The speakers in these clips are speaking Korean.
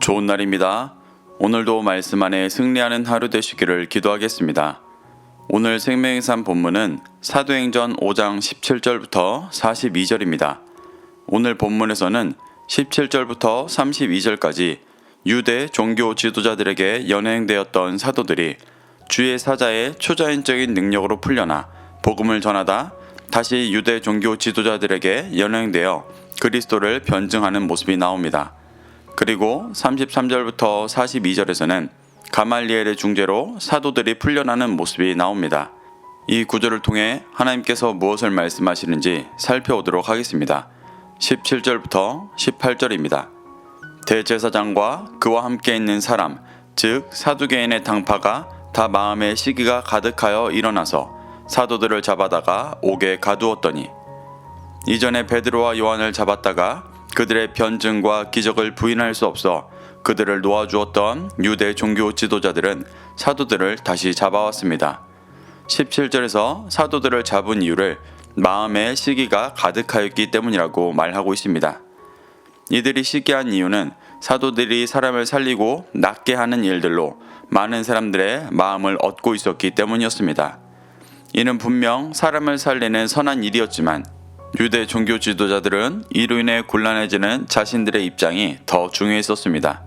좋은 날입니다. 오늘도 말씀 안에 승리하는 하루 되시기를 기도하겠습니다. 오늘 생명의 산 본문은 사도행전 5장 17절부터 42절입니다. 오늘 본문에서는 17절부터 32절까지 유대 종교 지도자들에게 연행되었던 사도들이 주의 사자의 초자연적인 능력으로 풀려나 복음을 전하다 다시 유대 종교 지도자들에게 연행되어 그리스도를 변증하는 모습이 나옵니다. 그리고 33절부터 42절에서는 가말리엘의 중재로 사도들이 풀려나는 모습이 나옵니다. 이 구절을 통해 하나님께서 무엇을 말씀하시는지 살펴보도록 하겠습니다. 17절부터 18절입니다. 대제사장과 그와 함께 있는 사람, 즉 사두개인의 당파가 다 마음에 시기가 가득하여 일어나서 사도들을 잡아다가 옥에 가두었더니 이전에 베드로와 요한을 잡았다가 그들의 변증과 기적을 부인할 수 없어 그들을 놓아주었던 유대 종교 지도자들은 사도들을 다시 잡아왔습니다. 17절에서 사도들을 잡은 이유를 마음에 시기가 가득하였기 때문이라고 말하고 있습니다. 이들이 시기한 이유는 사도들이 사람을 살리고 낫게 하는 일들로 많은 사람들의 마음을 얻고 있었기 때문이었습니다. 이는 분명 사람을 살리는 선한 일이었지만 유대 종교 지도자들은 이로 인해 곤란해지는 자신들의 입장이 더 중요했었습니다.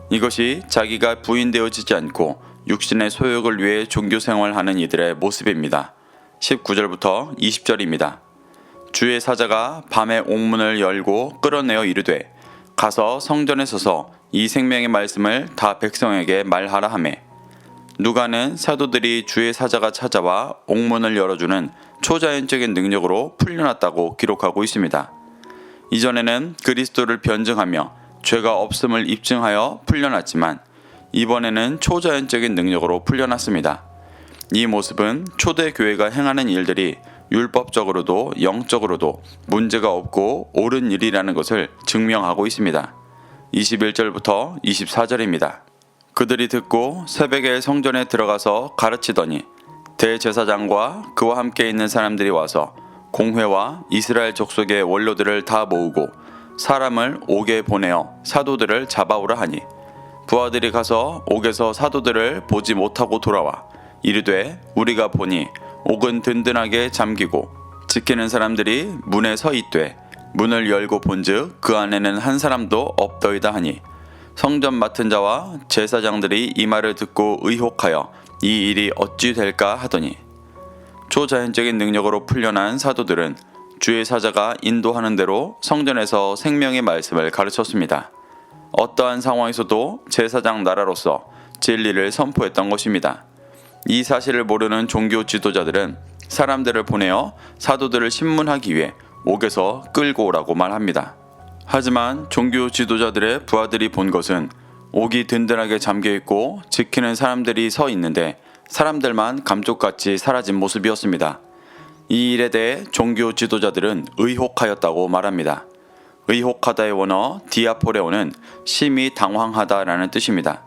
이것이 자기가 부인되어지지 않고 육신의 소욕을 위해 종교 생활하는 이들의 모습입니다. 19절부터 20절입니다. 주의 사자가 밤에 옥문을 열고 끌어내어 이르되 가서 성전에 서서 이 생명의 말씀을 다 백성에게 말하라 하매 누가는 사도들이 주의 사자가 찾아와 옥문을 열어주는 초자연적인 능력으로 풀려났다고 기록하고 있습니다. 이전에는 그리스도를 변증하며 죄가 없음을 입증하여 풀려났지만 이번에는 초자연적인 능력으로 풀려났습니다. 이 모습은 초대 교회가 행하는 일들이 율법적으로도 영적으로도 문제가 없고 옳은 일이라는 것을 증명하고 있습니다. 21절부터 24절입니다. 그들이 듣고 새벽에 성전에 들어가서 가르치더니 대제사장과 그와 함께 있는 사람들이 와서 공회와 이스라엘 족속의 원로들을 다 모으고 사람을 옥에 보내어 사도들을 잡아오라 하니 부하들이 가서 옥에서 사도들을 보지 못하고 돌아와 이르되 우리가 보니 옥은 든든하게 잠기고 지키는 사람들이 문에 서 있되 문을 열고 본즉 그 안에는 한 사람도 없더이다 하니 성전 맡은 자와 제사장들이 이 말을 듣고 의혹하여 이 일이 어찌 될까 하더니 초자연적인 능력으로 풀려난 사도들은 주의 사자가 인도하는 대로 성전에서 생명의 말씀을 가르쳤습니다. 어떠한 상황에서도 제사장 나라로서 진리를 선포했던 것입니다. 이 사실을 모르는 종교 지도자들은 사람들을 보내어 사도들을 신문하기 위해 옥에서 끌고 오라고 말합니다. 하지만 종교 지도자들의 부하들이 본 것은 옥이 든든하게 잠겨있고 지키는 사람들이 서 있는데 사람들만 감쪽같이 사라진 모습이었습니다. 이 일에 대해 종교 지도자들은 의혹하였다고 말합니다. 의혹하다의 원어 디아포레오는 심히 당황하다라는 뜻입니다.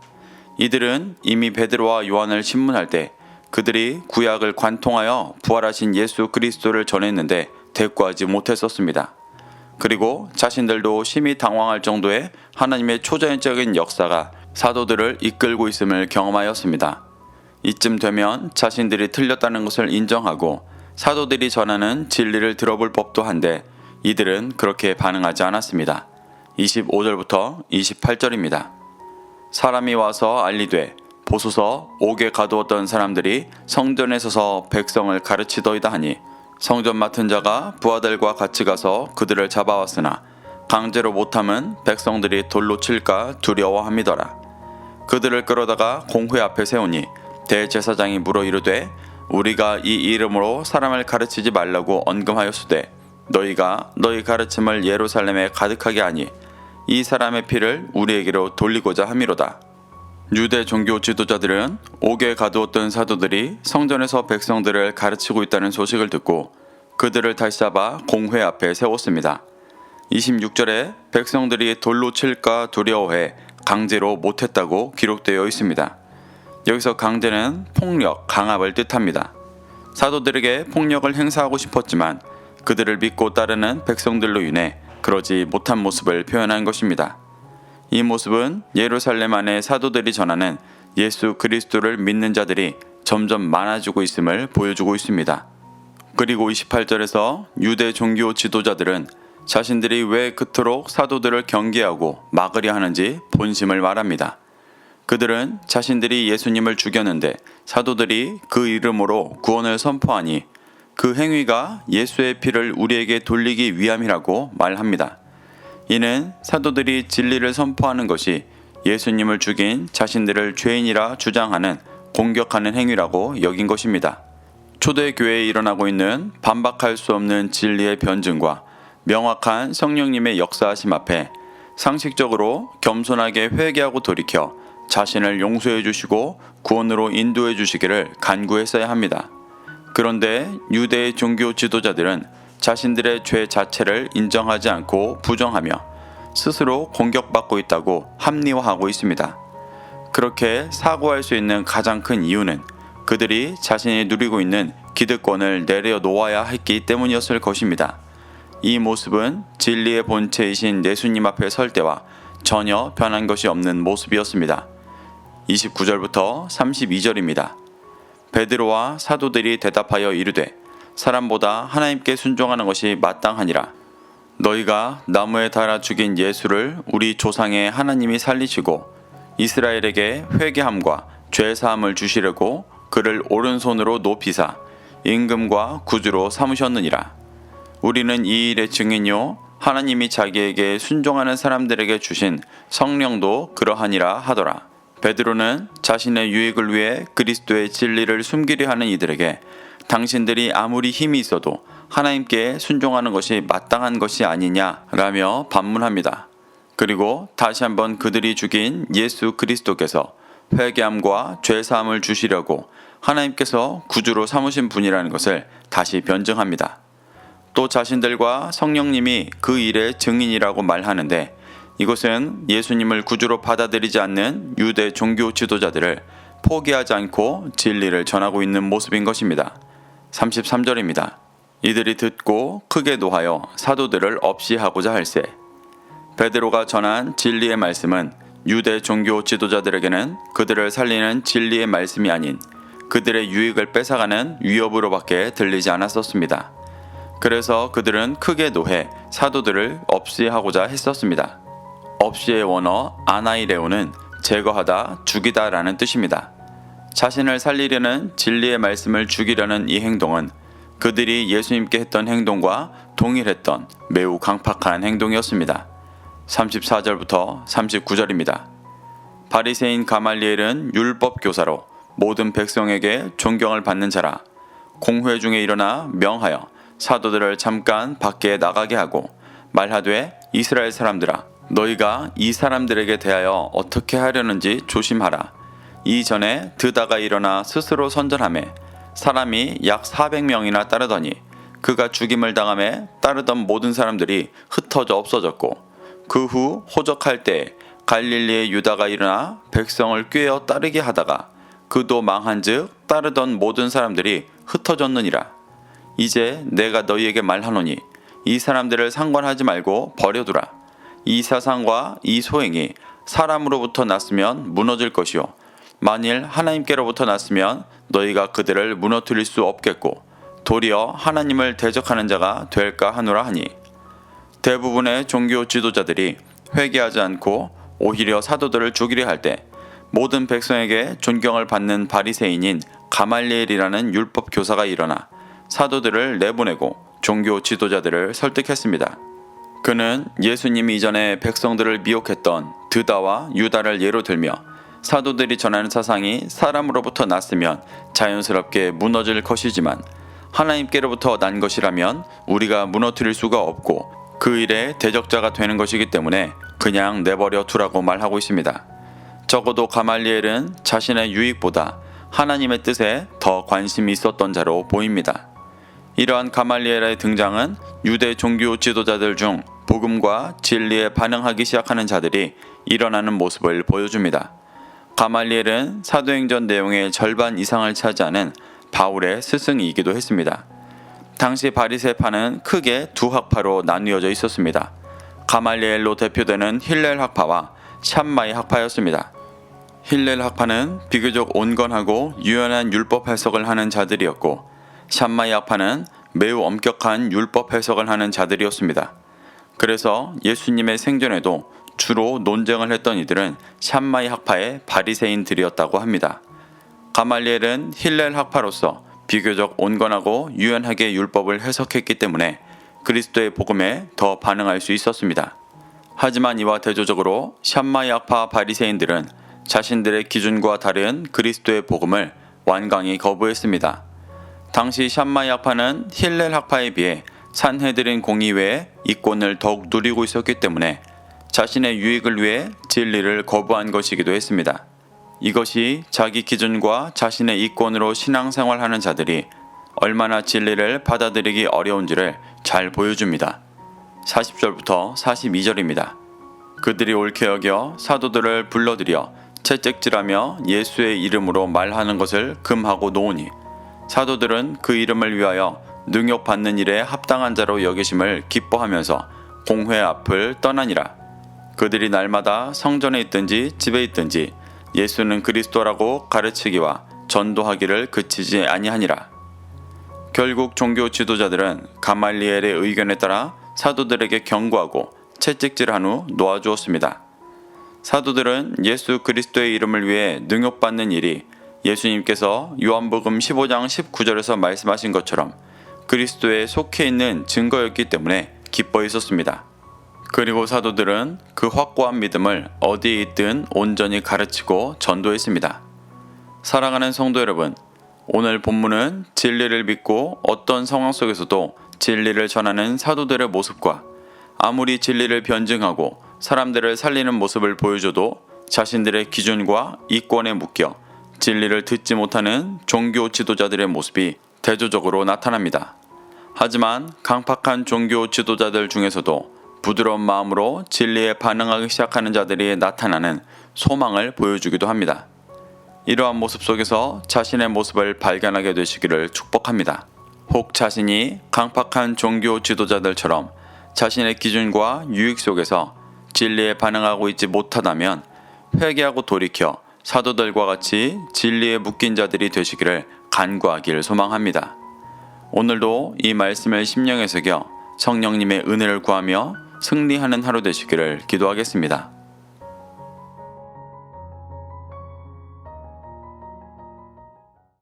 이들은 이미 베드로와 요한을 신문할 때 그들이 구약을 관통하여 부활하신 예수 그리스도를 전했는데 대꾸하지 못했었습니다. 그리고 자신들도 심히 당황할 정도의 하나님의 초자연적인 역사가 사도들을 이끌고 있음을 경험하였습니다. 이쯤 되면 자신들이 틀렸다는 것을 인정하고 사도들이 전하는 진리를 들어볼 법도 한데 이들은 그렇게 반응하지 않았습니다. 25절부터 28절입니다. 사람이 와서 알리되 보소서 옥에 가두었던 사람들이 성전에 서서 백성을 가르치더이다 하니 성전 맡은 자가 부하들과 같이 가서 그들을 잡아왔으나 강제로 못함은 백성들이 돌로 칠까 두려워함이더라. 그들을 끌어다가 공회 앞에 세우니 대제사장이 물어 이르되 우리가 이 이름으로 사람을 가르치지 말라고 언금하였으되 너희가 너희 가르침을 예루살렘에 가득하게 하니 이 사람의 피를 우리에게로 돌리고자 함이로다. 유대 종교 지도자들은 옥에 가두었던 사도들이 성전에서 백성들을 가르치고 있다는 소식을 듣고 그들을 다시 잡아 공회 앞에 세웠습니다. 26절에 백성들이 돌로 칠까 두려워해 강제로 못했다고 기록되어 있습니다. 여기서 강제는 폭력, 강압을 뜻합니다. 사도들에게 폭력을 행사하고 싶었지만 그들을 믿고 따르는 백성들로 인해 그러지 못한 모습을 표현한 것입니다. 이 모습은 예루살렘 안에 사도들이 전하는 예수 그리스도를 믿는 자들이 점점 많아지고 있음을 보여주고 있습니다. 그리고 28절에서 유대 종교 지도자들은 자신들이 왜 그토록 사도들을 경계하고 막으려 하는지 본심을 말합니다. 그들은 자신들이 예수님을 죽였는데 사도들이 그 이름으로 구원을 선포하니 그 행위가 예수의 피를 우리에게 돌리기 위함이라고 말합니다. 이는 사도들이 진리를 선포하는 것이 예수님을 죽인 자신들을 죄인이라 주장하는 공격하는 행위라고 여긴 것입니다. 초대교회에 일어나고 있는 반박할 수 없는 진리의 변증과 명확한 성령님의 역사하심 앞에 상식적으로 겸손하게 회개하고 돌이켜 자신을 용서해 주시고 구원으로 인도해 주시기를 간구했어야 합니다. 그런데 유대의 종교 지도자들은 자신들의 죄 자체를 인정하지 않고 부정하며 스스로 공격받고 있다고 합리화하고 있습니다. 그렇게 사고할 수 있는 가장 큰 이유는 그들이 자신이 누리고 있는 기득권을 내려놓아야 했기 때문이었을 것입니다. 이 모습은 진리의 본체이신 예수님 앞에 설 때와 전혀 변한 것이 없는 모습이었습니다. 29절부터 32절입니다. 베드로와 사도들이 대답하여 이르되 사람보다 하나님께 순종하는 것이 마땅하니라. 너희가 나무에 달아 죽인 예수를 우리 조상의 하나님이 살리시고 이스라엘에게 회개함과 죄사함을 주시려고 그를 오른손으로 높이사 임금과 구주로 삼으셨느니라. 우리는 이 일의 증인요 하나님이 자기에게 순종하는 사람들에게 주신 성령도 그러하니라 하더라. 베드로는 자신의 유익을 위해 그리스도의 진리를 숨기려 하는 이들에게 당신들이 아무리 힘이 있어도 하나님께 순종하는 것이 마땅한 것이 아니냐라며 반문합니다. 그리고 다시 한번 그들이 죽인 예수 그리스도께서 회개함과 죄사함을 주시려고 하나님께서 구주로 삼으신 분이라는 것을 다시 변증합니다. 또 자신들과 성령님이 그 일의 증인이라고 말하는데 이것은 예수님을 구주로 받아들이지 않는 유대 종교 지도자들을 포기하지 않고 진리를 전하고 있는 모습인 것입니다. 33절입니다. 이들이 듣고 크게 노하여 사도들을 없이하고자 할세. 베드로가 전한 진리의 말씀은 유대 종교 지도자들에게는 그들을 살리는 진리의 말씀이 아닌 그들의 유익을 뺏어가는 위협으로밖에 들리지 않았었습니다. 그래서 그들은 크게 노해 사도들을 없이하고자 했었습니다. 없이의 원어 아나이레오는 제거하다, 죽이다 라는 뜻입니다. 자신을 살리려는 진리의 말씀을 죽이려는 이 행동은 그들이 예수님께 했던 행동과 동일했던 매우 강팍한 행동이었습니다. 34절부터 39절입니다. 바리새인 가말리엘은 율법 교사로 모든 백성에게 존경을 받는 자라. 공회 중에 일어나 명하여 사도들을 잠깐 밖에 나가게 하고 말하되 이스라엘 사람들아 너희가 이 사람들에게 대하여 어떻게 하려는지 조심하라. 이전에 드다가 일어나 스스로 선전하매 사람이 약 400명이나 따르더니 그가 죽임을 당함에 따르던 모든 사람들이 흩어져 없어졌고 그 후 호적할 때 갈릴리의 유다가 일어나 백성을 꾀어 따르게 하다가 그도 망한즉 따르던 모든 사람들이 흩어졌느니라. 이제 내가 너희에게 말하노니 이 사람들을 상관하지 말고 버려두라. 이 사상과 이 소행이 사람으로부터 났으면 무너질 것이요 만일 하나님께로부터 났으면 너희가 그들을 무너뜨릴 수 없겠고 도리어 하나님을 대적하는 자가 될까 하노라 하니 대부분의 종교 지도자들이 회개하지 않고 오히려 사도들을 죽이려 할 때 모든 백성에게 존경을 받는 바리새인인 가말리엘이라는 율법 교사가 일어나 사도들을 내보내고 종교 지도자들을 설득했습니다. 그는 예수님이 이전에 백성들을 미혹했던 드다와 유다를 예로 들며 사도들이 전하는 사상이 사람으로부터 났으면 자연스럽게 무너질 것이지만 하나님께로부터 난 것이라면 우리가 무너뜨릴 수가 없고 그 일의 대적자가 되는 것이기 때문에 그냥 내버려 두라고 말하고 있습니다. 적어도 가말리엘은 자신의 유익보다 하나님의 뜻에 더 관심이 있었던 자로 보입니다. 이러한 가말리엘의 등장은 유대 종교 지도자들 중 복음과 진리에 반응하기 시작하는 자들이 일어나는 모습을 보여줍니다. 가말리엘은 사도행전 내용의 절반 이상을 차지하는 바울의 스승이기도 했습니다. 당시 바리새파는 크게 두 학파로 나뉘어져 있었습니다. 가말리엘로 대표되는 힐렐 학파와 샴마이 학파였습니다. 힐렐 학파는 비교적 온건하고 유연한 율법 해석을 하는 자들이었고, 샴마이 학파는 매우 엄격한 율법 해석을 하는 자들이었습니다. 그래서 예수님의 생전에도 주로 논쟁을 했던 이들은 샴마이 학파의 바리새인들이었다고 합니다. 가말리엘은 힐렐 학파로서 비교적 온건하고 유연하게 율법을 해석했기 때문에 그리스도의 복음에 더 반응할 수 있었습니다. 하지만 이와 대조적으로 샴마이 학파 바리새인들은 자신들의 기준과 다른 그리스도의 복음을 완강히 거부했습니다. 당시 샴마이 학파는 힐렐 학파에 비해 산헤드린 공의회의 이권을 더욱 누리고 있었기 때문에 자신의 유익을 위해 진리를 거부한 것이기도 했습니다. 이것이 자기 기준과 자신의 이권으로 신앙생활하는 자들이 얼마나 진리를 받아들이기 어려운지를 잘 보여줍니다. 40절부터 42절입니다. 그들이 옳게 여겨 사도들을 불러들여 채찍질하며 예수의 이름으로 말하는 것을 금하고 놓으니 사도들은 그 이름을 위하여 능욕받는 일에 합당한 자로 여기심을 기뻐하면서 공회 앞을 떠나니라. 그들이 날마다 성전에 있든지 집에 있든지 예수는 그리스도라고 가르치기와 전도하기를 그치지 아니하니라. 결국 종교 지도자들은 가말리엘의 의견에 따라 사도들에게 경고하고 채찍질한 후 놓아주었습니다. 사도들은 예수 그리스도의 이름을 위해 능욕받는 일이 예수님께서 요한복음 15장 19절에서 말씀하신 것처럼 그리스도에 속해 있는 증거였기 때문에 기뻐 있었습니다. 그리고 사도들은 그 확고한 믿음을 어디에 있든 온전히 가르치고 전도했습니다. 사랑하는 성도 여러분, 오늘 본문은 진리를 믿고 어떤 상황 속에서도 진리를 전하는 사도들의 모습과 아무리 진리를 변증하고 사람들을 살리는 모습을 보여줘도 자신들의 기준과 이권에 묶여 진리를 듣지 못하는 종교 지도자들의 모습이 대조적으로 나타납니다. 하지만 강팍한 종교 지도자들 중에서도 부드러운 마음으로 진리에 반응하기 시작하는 자들이 나타나는 소망을 보여주기도 합니다. 이러한 모습 속에서 자신의 모습을 발견하게 되시기를 축복합니다. 혹 자신이 강팍한 종교 지도자들처럼 자신의 기준과 유익 속에서 진리에 반응하고 있지 못하다면 회개하고 돌이켜 사도들과 같이 진리에 묶인 자들이 되시기를 간구하기를 소망합니다. 오늘도 이 말씀을 심령에 새겨 성령님의 은혜를 구하며 승리하는 하루 되시기를 기도하겠습니다.